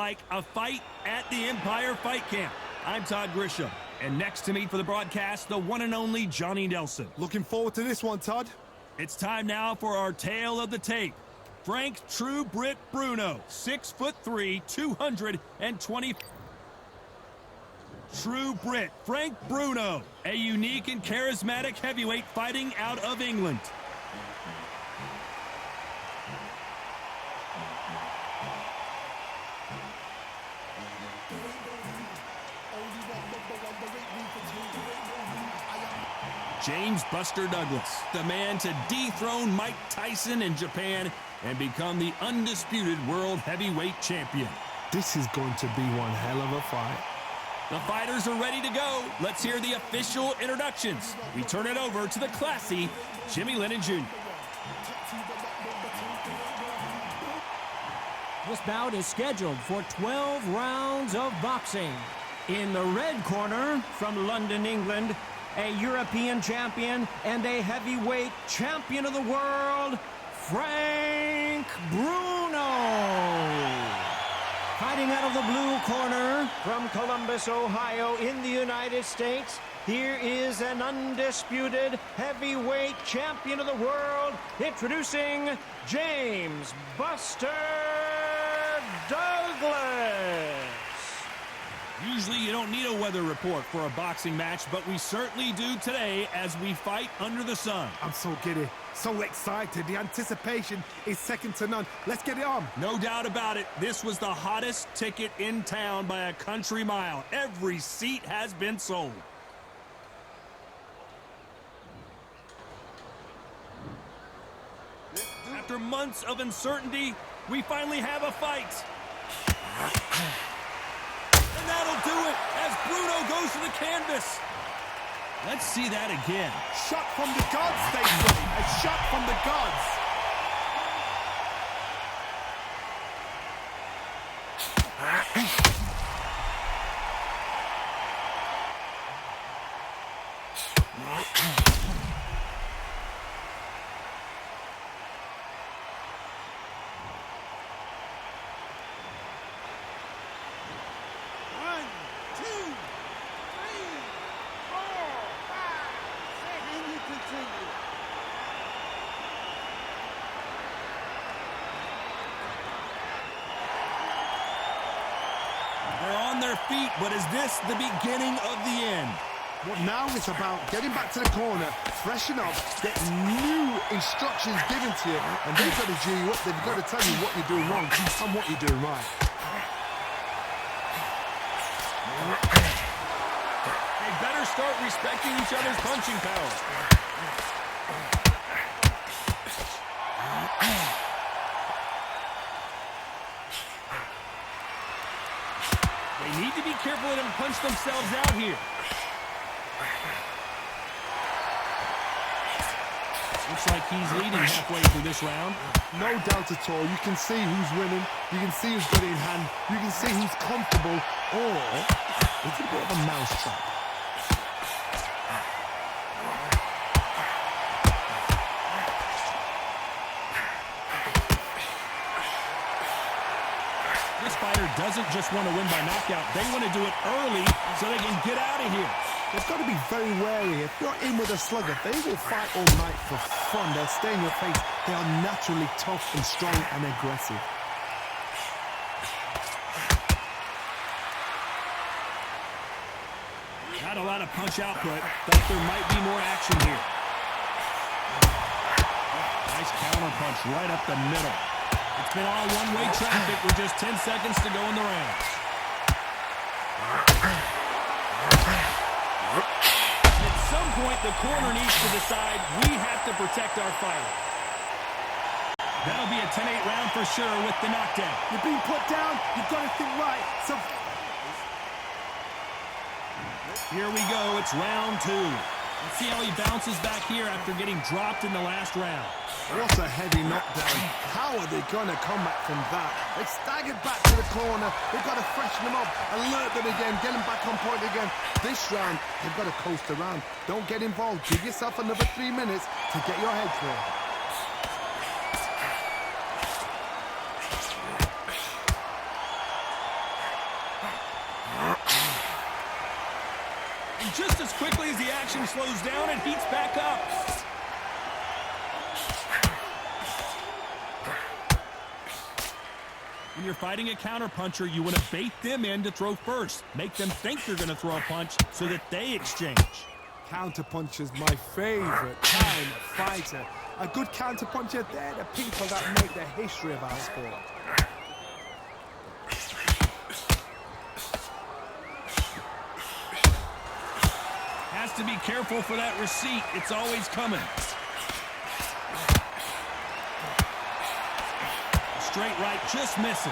like a fight at the Empire Fight Camp. I'm Todd Grisham, and next to me for the broadcast, the one and only Johnny Nelson. Looking forward to this one, Todd. It's time now for our tale of the tape. Frank True Brit Bruno, 6'3", 220. True Brit Frank Bruno, a unique and charismatic heavyweight fighting out of England. James Buster Douglas, the man to dethrone Mike Tyson in Japan and become the undisputed world heavyweight champion. This is going to be one hell of a fight. The fighters are ready to go. Let's hear the official introductions. We turn it over to the classy Jimmy Lennon Jr. This bout is scheduled for 12 rounds of boxing. In the red corner, from London, England, a European champion and a heavyweight champion of the world, Frank Bruno. Fighting out of the blue corner, from Columbus, Ohio, in the United States, here is an undisputed heavyweight champion of the world, introducing James Buster Douglas. Usually you don't need a weather report for a boxing match, but we certainly do today as we fight under the sun. I'm so giddy, so excited. The anticipation is second to none. Let's get it on. No doubt about it. This was the hottest ticket in town by a country mile. Every seat has been sold. After months of uncertainty, we finally have a fight. And that'll do it as Bruno goes to the canvas. Let's see that again. Shot from the gods, they say. A shot from the gods. They're on their feet, but is this the beginning of the end? Well, now it's about getting back to the corner, freshen up, get new instructions given to you, and they've got to G you up. They've got to tell you what you're doing wrong and what you're doing right. They better start respecting each other's punching power. They need to be careful they don't punch themselves out here. Looks like he's leading halfway through this round. No doubt at all. You can see who's winning. You can see who's got it in hand. You can see who's comfortable. Or it's a bit of a mousetrap. This fighter doesn't just want to win by knockout. They want to do it early so they can get out of here. They've got to be very wary. If you're in with a slugger, they will fight all night for fun. They'll stay in your face. They are naturally tough and strong and aggressive. Not a lot of punch output. Thought there might be more action here. Nice counter punch right up the middle. It's been all one-way traffic with just 10 seconds to go in the round. At some point, the corner needs to decide we have to protect our fighter. That'll be a 10-8 round for sure with the knockdown. You're being put down. You've got to think right. So here we go. It's round two. Let's see how he bounces back here after getting dropped in the last round. what a heavy knockdown. How are they going to come back from that? They've staggered back to the corner. They've got to freshen them up, alert them again, get them back on point again. This round, they've got to coast around. Don't get involved. Give yourself another 3 minutes to get your head clear. And just as quickly as the action slows down, it heats back up. When you're fighting a counterpuncher, you want to bait them in to throw first. Make them think you're going to throw a punch so that they exchange. Counterpuncher's my favorite kind of fighter. A good counterpuncher, they're the people that make the history of our sport. Has to be careful for that receipt. It's always coming. Straight right just misses.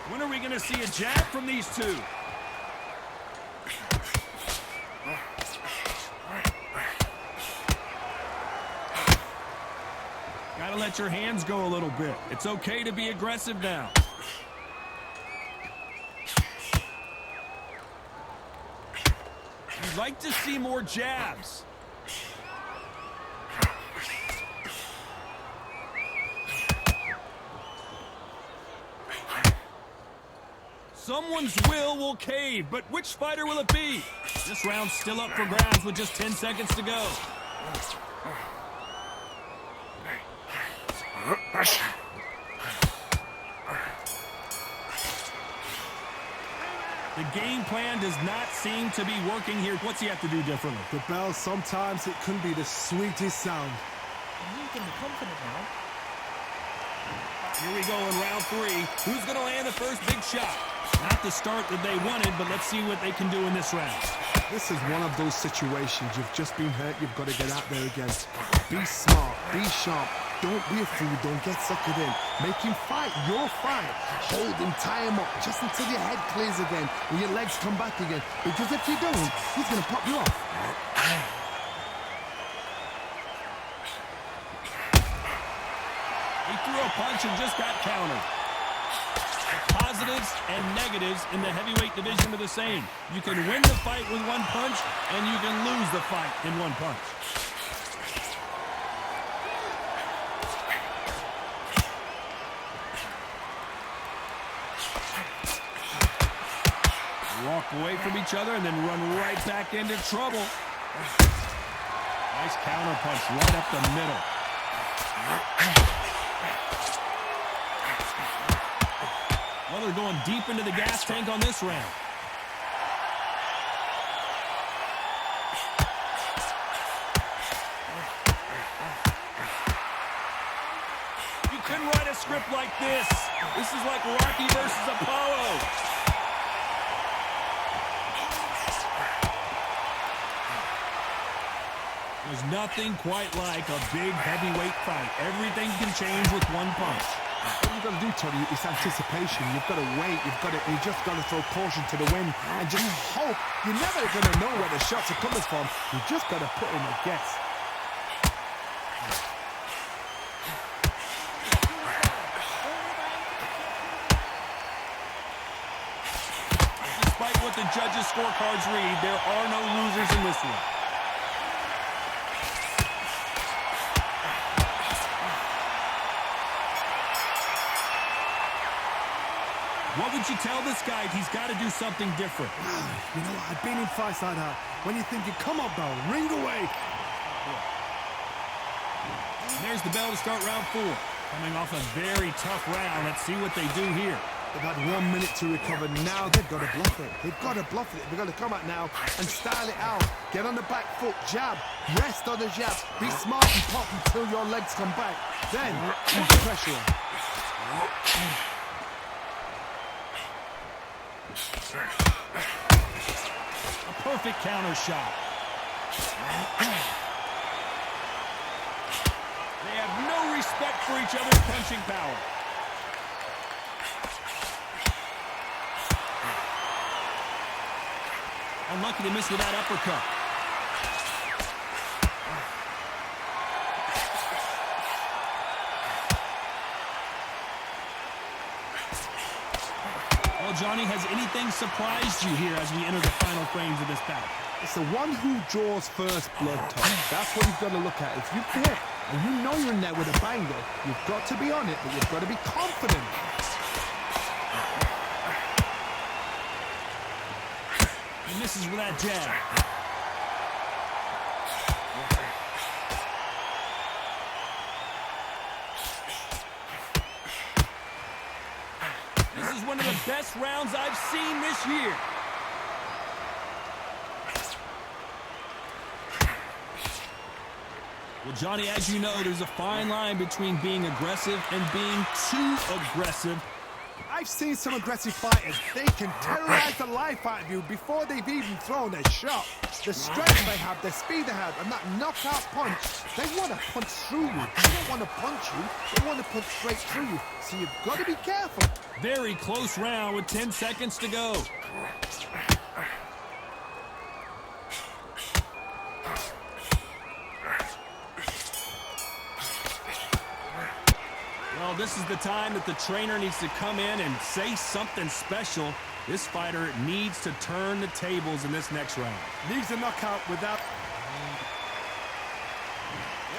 When are we going to see a jab from these two? Gotta let your hands go a little bit. It's okay to be aggressive now. You'd like to see more jabs. Someone's will cave, but which fighter will it be? This round's still up for grabs with just 10 seconds to go. The game plan does not seem to be working here. What's he have to do differently? The bell, sometimes it can be the sweetest sound. You can be confident now. Here we go in round 3. Who's going to land the first big shot? Not the start that they wanted, but let's see what they can do in this round. This is one of those situations. You've just been hurt. You've got to get out there again. Be smart. Be sharp. Don't be a fool. Don't get suckered in. Make him fight your fight. Hold him, tie him up, just until your head clears again and your legs come back again. Because if you don't, he's going to pop you off. He threw a punch and just got countered. Positives and negatives in the heavyweight division are the same. You can win the fight with one punch, and you can lose the fight in one punch. Walk away from each other and then run right back into trouble. Nice counter punch right up the middle. Well, they're going deep into the gas tank on this round. You couldn't write a script like this. This is like Rocky versus Apollo. There's nothing quite like a big heavyweight fight. Everything can change with one punch. What you've got to do, Tony, is anticipation. You've got to wait. You just got to throw caution to the wind and just hope. You're never going to know where the shots are coming from. You just got to put in a guess. Despite what the judges' scorecards read, there are no losers in this one. What would you tell this guy? He's got to do something different. You know what? I've been in fights like that. When you're thinking, come on, bell, ring away. And there's the bell to start round 4. Coming off a very tough round. Let's see what they do here. They've had 1 minute to recover. Now they've got to bluff it. They've got to bluff it. They've got to come out now and style it out. Get on the back foot, jab, rest on the jab. Be smart and pop until your legs come back. Then put the pressure on. A perfect counter shot. They have no respect for each other's punching power. Unlucky to miss with that uppercut. Well, Johnny, has anything surprised you here as we enter the final frames of this battle? It's the one who draws first blood, Tom. That's what you've got to look at. If you hit and you know you're in there with a banger, you've got to be on it, but you've got to be confident. misses with that jab. This is one of the best rounds I've seen this year. Well, Johnny, as you know, there's a fine line between being aggressive and being too aggressive. I've seen some aggressive fighters. They can terrorize the life out of you before they've even thrown a shot. The strength they have, the speed they have, and that knockout punch, they want to punch through you. They don't want to punch you. They want to punch straight through you. So you've got to be careful. Very close round with 10 seconds to go. Well, this is the time that the trainer needs to come in and say something special. This fighter needs to turn the tables in this next round. Needs a knockout without...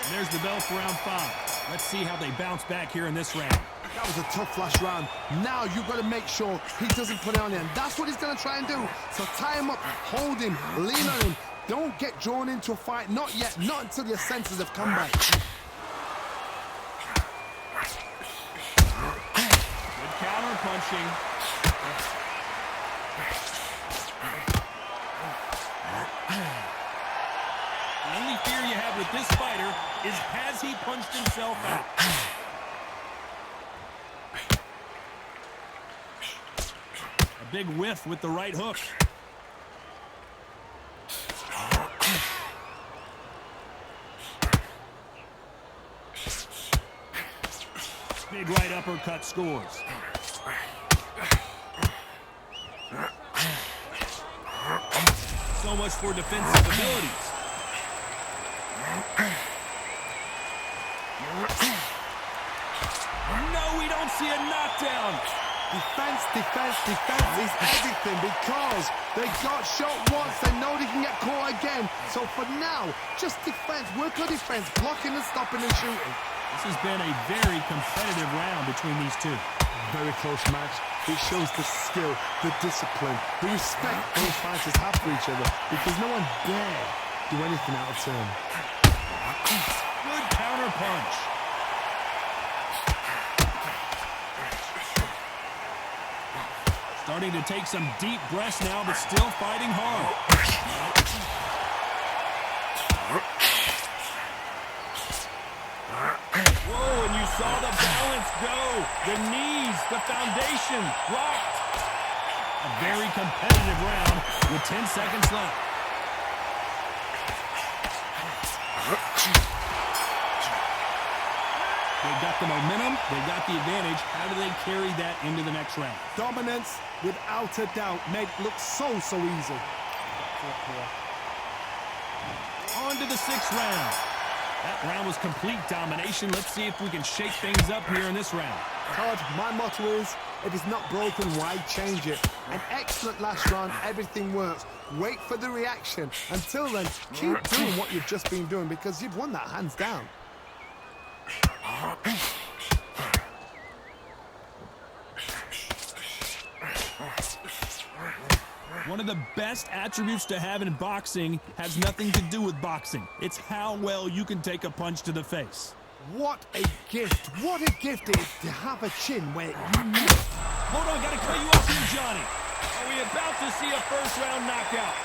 And there's the bell for round 5. Let's see how they bounce back here in this round. That was a tough last round. Now you've got to make sure he doesn't put it on him. That's what he's going to try and do. So tie him up, hold him, lean on him. Don't get drawn into a fight. Not yet. Not until your senses have come back. Good counter punching. The only fear you have with this fighter is, has he punched himself out? A big whiff with the right hook. Big right uppercut scores. So much for defensive abilities. No, we don't see a knockdown. Defense, defense, defense is everything because they got shot once. They know they can get caught again. So for now, just defense. Work on defense, blocking and stopping and shooting. This has been a very competitive round between these two. Very close match. It shows the skill, the discipline, the respect both fighters have for each other because no one dare do anything out of turn. Good counter punch. Starting to take some deep breaths now, but still fighting hard. Whoa, and you saw the balance go. The knees, the foundation, rocked. A very competitive round with 10 seconds left. They got the momentum, they got the advantage. How do they carry that into the next round? Dominance, without a doubt, made look so easy. On to the 6th round. That round was complete domination. Let's see if we can shake things up here in this round. Todd, my motto is, if it's not broken, why change it? An excellent last round, everything works. Wait for the reaction. Until then, keep doing what you've just been doing because you've won that hands down. One of the best attributes to have in boxing has nothing to do with boxing. It's how well you can take a punch to the face. What a gift. What a gift it is to have a chin where you know. Hold on, gotta cut you off here, Johnny. Are we about to see a first-round knockout?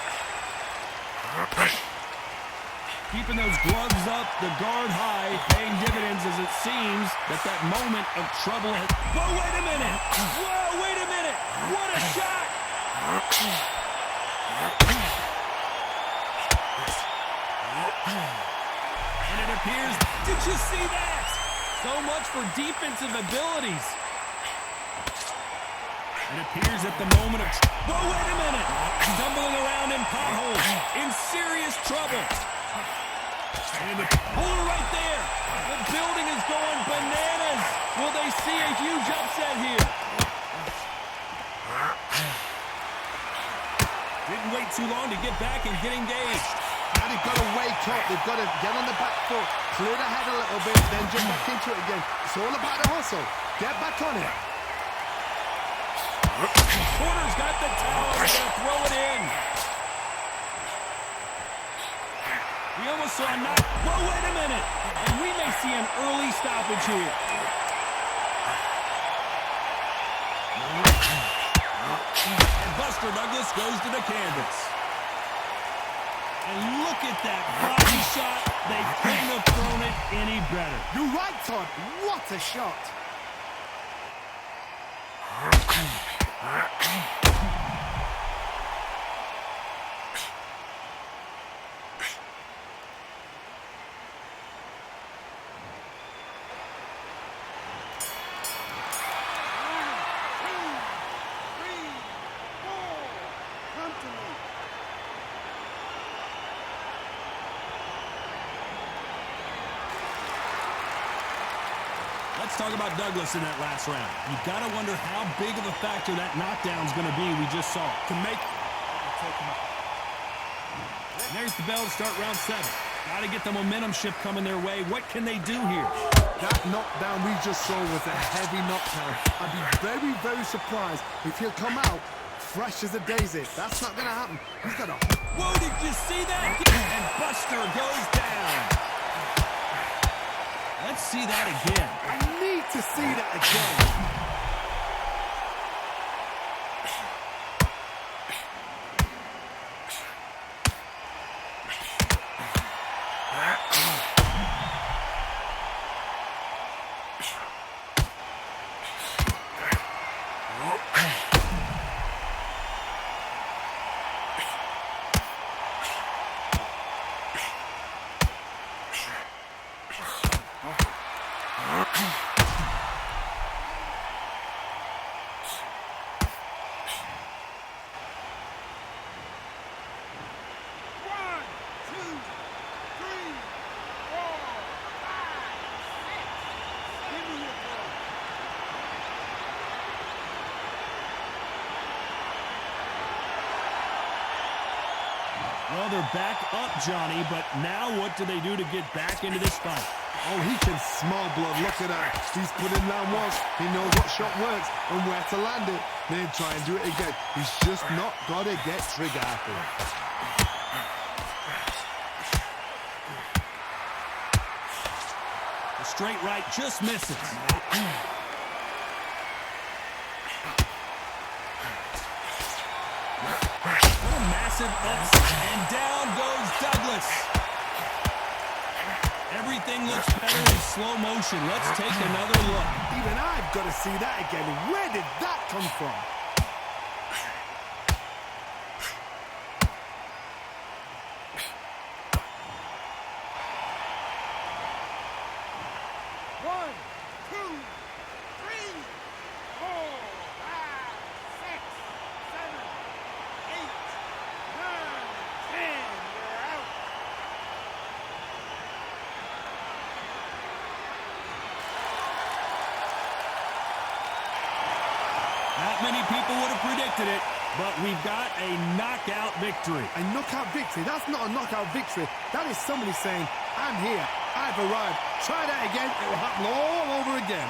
Keeping those gloves up, the guard high, paying dividends as it seems that moment of trouble has... Whoa, wait a minute! Whoa, wait a minute! What a shot! And it appears... Did you see that? So much for defensive abilities. It appears at the moment of... Whoa, wait a minute! Stumbling around in potholes, in serious trouble. And the puller right there. The building is going bananas. Will they see a huge upset here? Didn't wait too long to get back and get engaged. Now they've got to wake up. They've got to get on the back foot, clear the head a little bit, then jump back into it again. It's all about the hustle. Get back on it. Corner's got the towel. They're going to throw it in. We almost saw a knock. Whoa, wait a minute. And we may see an early stoppage here. And Buster Douglas goes to the canvas. And look at that body shot. They couldn't have thrown it any better. You're right, Todd. What a shot. Let's talk about Douglas in that last round. You got to wonder how big of a factor that knockdown's going to be we just saw. And there's the bell to start round 7. Got to get the momentum shift coming their way. What can they do here? That knockdown we just saw was a heavy knockdown. I'd be very, very surprised if he'll come out fresh as a daisy. That's not going to happen. He's got a... Whoa, did you see that? And Buster goes down. Let's see that again. I need to see that again. Well, they're back up, Johnny, but now what do they do to get back into this fight? Oh, he can smell blood. Look at that. He's put in down once. He knows what shot works and where to land it. Then try and do it again. He's just not got to get trigger happy. The straight right just misses. Massive upset, and down goes Douglas. Everything looks better in slow motion. Let's take another look. Even I've got to see that again. Where did that come from? Not many people would have predicted it, but we've got a knockout victory. A knockout victory? That's not a knockout victory. That is somebody saying, I'm here, I've arrived. Try that again, it will happen all over again.